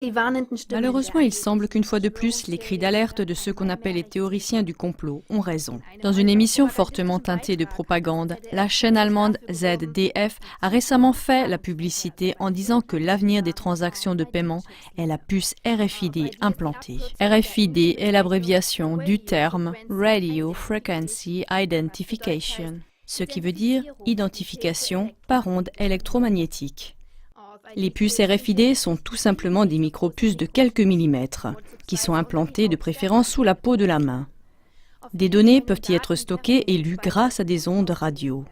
Malheureusement, il semble qu'une fois de plus, les cris d'alerte de ceux qu'on appelle les théoriciens du complot ont raison. Dans une émission fortement teintée de propagande, la chaîne allemande ZDF a récemment fait la publicité en disant que l'avenir des transactions de paiement est la puce RFID implantée. RFID est l'abréviation du terme Radio Frequency Identification, ce qui veut dire identification par onde électromagnétique. Les puces RFID sont tout simplement des micropuces de quelques millimètres, qui sont implantées de préférence sous la peau de la main. Des données peuvent y être stockées et lues grâce à des ondes radio.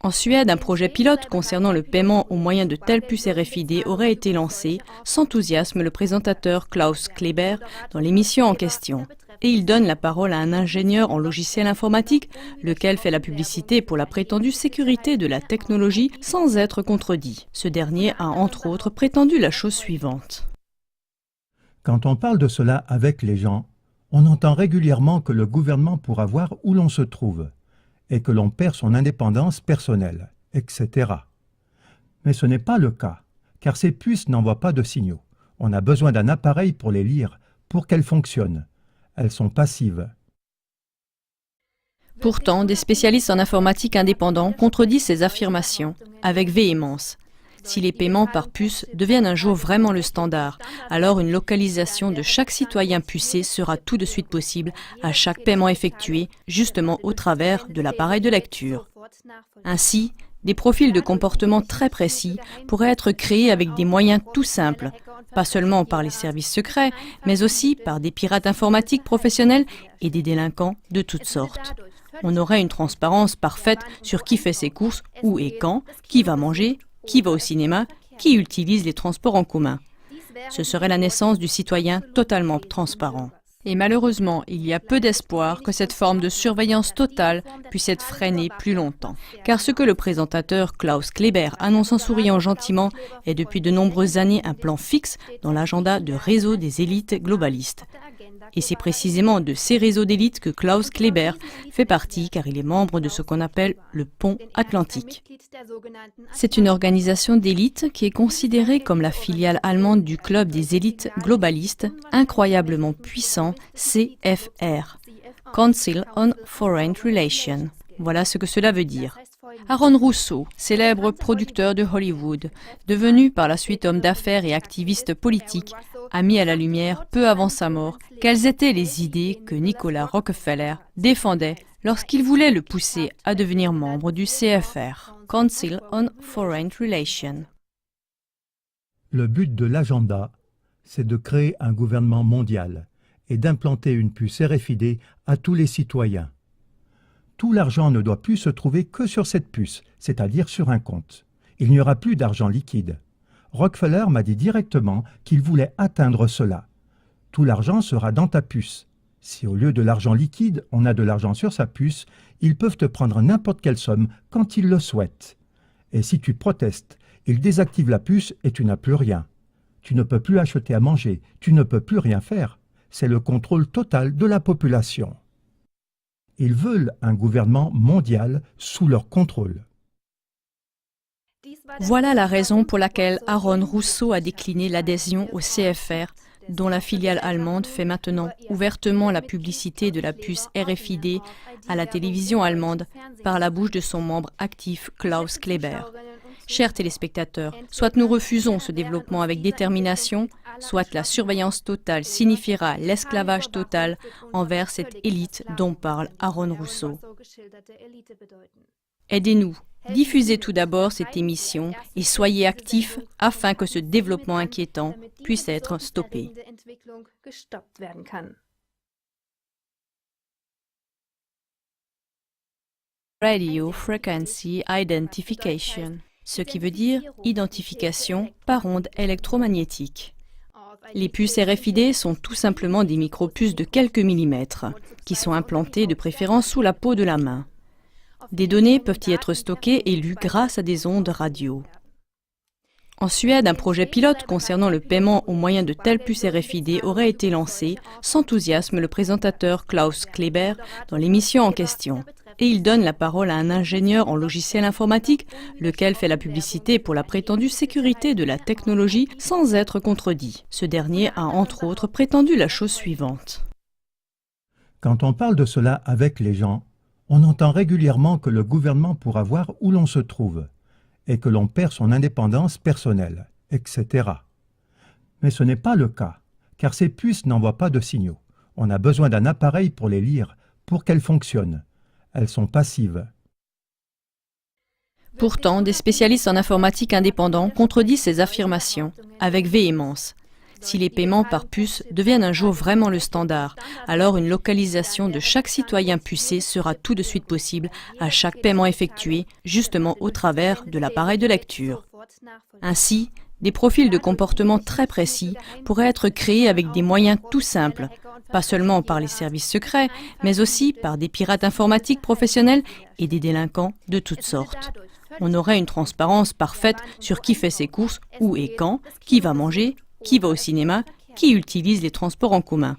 En Suède, un projet pilote concernant le paiement au moyen de telles puces RFID aurait été lancé, s'enthousiasme le présentateur Klaus Kleber dans l'émission en question. Et il donne la parole à un ingénieur en logiciel informatique, lequel fait la publicité pour la prétendue sécurité de la technologie sans être contredit. Ce dernier a entre autres prétendu la chose suivante. Quand on parle de cela avec les gens, on entend régulièrement que le gouvernement pourra voir où l'on se trouve et que l'on perd son indépendance personnelle, etc. Mais ce n'est pas le cas, car ces puces n'envoient pas de signaux. On a besoin d'un appareil pour les lire, pour qu'elles fonctionnent. Elles sont passives. Pourtant, des spécialistes en informatique indépendants contredisent ces affirmations avec véhémence. Si les paiements par puce deviennent un jour vraiment le standard, alors une localisation de chaque citoyen pucé sera tout de suite possible à chaque paiement effectué, justement au travers de l'appareil de lecture. Ainsi, des profils de comportement très précis pourraient être créés avec des moyens tout simples, pas seulement par les services secrets, mais aussi par des pirates informatiques professionnels et des délinquants de toutes sortes. On aurait une transparence parfaite sur qui fait ses courses, où et quand, qui va manger, qui va au cinéma, qui utilise les transports en commun. Ce serait la naissance du citoyen totalement transparent. Et malheureusement, il y a peu d'espoir que cette forme de surveillance totale puisse être freinée plus longtemps. Car ce que le présentateur Klaus Kleber annonce en souriant gentiment est depuis de nombreuses années un plan fixe dans l'agenda de réseau des élites globalistes. Et c'est précisément de ces réseaux d'élites que Klaus Kleber fait partie car il est membre de ce qu'on appelle le Pont Atlantique. C'est une organisation d'élite qui est considérée comme la filiale allemande du club des élites globalistes, incroyablement puissant, CFR, Council on Foreign Relations. Voilà ce que cela veut dire. Aaron Russo, célèbre producteur de Hollywood, devenu par la suite homme d'affaires et activiste politique, a mis à la lumière, peu avant sa mort, quelles étaient les idées que Nicolas Rockefeller défendait lorsqu'il voulait le pousser à devenir membre du CFR, Council on Foreign Relations. Le but de l'agenda, c'est de créer un gouvernement mondial et d'implanter une puce RFID à tous les citoyens. Tout l'argent ne doit plus se trouver que sur cette puce, c'est-à-dire sur un compte. Il n'y aura plus d'argent liquide. Rockefeller m'a dit directement qu'il voulait atteindre cela. Tout l'argent sera dans ta puce. Si au lieu de l'argent liquide, on a de l'argent sur sa puce, ils peuvent te prendre n'importe quelle somme quand ils le souhaitent. Et si tu protestes, ils désactivent la puce et tu n'as plus rien. Tu ne peux plus acheter à manger, tu ne peux plus rien faire. C'est le contrôle total de la population. Ils veulent un gouvernement mondial sous leur contrôle. Voilà la raison pour laquelle Aaron Russo a décliné l'adhésion au CFR, dont la filiale allemande fait maintenant ouvertement la publicité de la puce RFID à la télévision allemande par la bouche de son membre actif Klaus Kleber. Chers téléspectateurs, soit nous refusons ce développement avec détermination, soit la surveillance totale signifiera l'esclavage total envers cette élite dont parle Aaron Russo. Aidez-nous, diffusez tout d'abord cette émission et soyez actifs afin que ce développement inquiétant puisse être stoppé. Radio Frequency Identification, ce qui veut dire identification par onde électromagnétique. Les puces RFID sont tout simplement des micropuces de quelques millimètres, qui sont implantées de préférence sous la peau de la main. Des données peuvent y être stockées et lues grâce à des ondes radio. En Suède, un projet pilote concernant le paiement au moyen de telles puces RFID aurait été lancé, s'enthousiasme le présentateur Klaus Kleber dans l'émission en question. et il donne la parole à un ingénieur en logiciel informatique, lequel fait la publicité pour la prétendue sécurité de la technologie sans être contredit. Ce dernier a entre autres prétendu la chose suivante. Quand on parle de cela avec les gens, on entend régulièrement que le gouvernement pourra voir où l'on se trouve et que l'on perd son indépendance personnelle, etc. Mais ce n'est pas le cas, car ces puces n'envoient pas de signaux. On a besoin d'un appareil pour les lire, pour qu'elles fonctionnent. Elles sont passives. Pourtant, des spécialistes en informatique indépendants contredisent ces affirmations avec véhémence. Si les paiements par puce deviennent un jour vraiment le standard, alors une localisation de chaque citoyen pucé sera tout de suite possible à chaque paiement effectué, justement au travers de l'appareil de lecture. Ainsi, des profils de comportement très précis pourraient être créés avec des moyens tout simples, pas seulement par les services secrets, mais aussi par des pirates informatiques professionnels et des délinquants de toutes sortes. On aurait une transparence parfaite sur qui fait ses courses, où et quand, qui va manger, qui va au cinéma, qui utilise les transports en commun.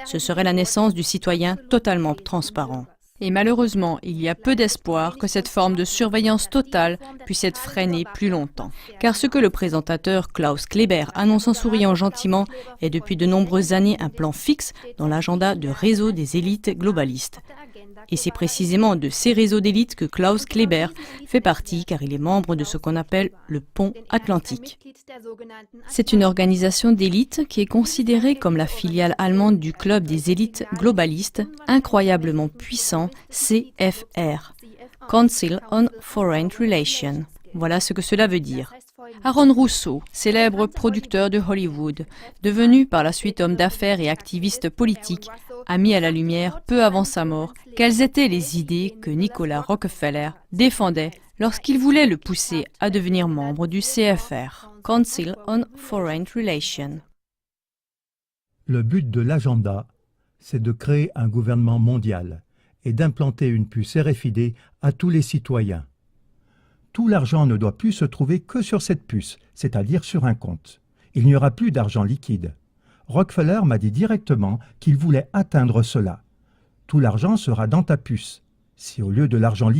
Ce serait la naissance du citoyen totalement transparent. Et malheureusement, il y a peu d'espoir que cette forme de surveillance totale puisse être freinée plus longtemps. Car ce que le présentateur Klaus Kleber annonce en souriant gentiment est depuis de nombreuses années un plan fixe dans l'agenda de réseau des élites globalistes. Et c'est précisément de ces réseaux d'élites que Klaus Kleber fait partie, car il est membre de ce qu'on appelle le Pont Atlantique. C'est une organisation d'élite qui est considérée comme la filiale allemande du club des élites globalistes, incroyablement puissant, CFR, Council on Foreign Relations. Voilà ce que cela veut dire. Aaron Russo, célèbre producteur de Hollywood, devenu par la suite homme d'affaires et activiste politique, a mis à la lumière, peu avant sa mort, quelles étaient les idées que Nicolas Rockefeller défendait lorsqu'il voulait le pousser à devenir membre du CFR, Council on Foreign Relations. Le but de l'agenda, c'est de créer un gouvernement mondial et d'implanter une puce RFID à tous les citoyens. Tout l'argent ne doit plus se trouver que sur cette puce, c'est-à-dire sur un compte. Il n'y aura plus d'argent liquide. Rockefeller m'a dit directement qu'il voulait atteindre cela. Tout l'argent sera dans ta puce. Si au lieu de l'argent liquide,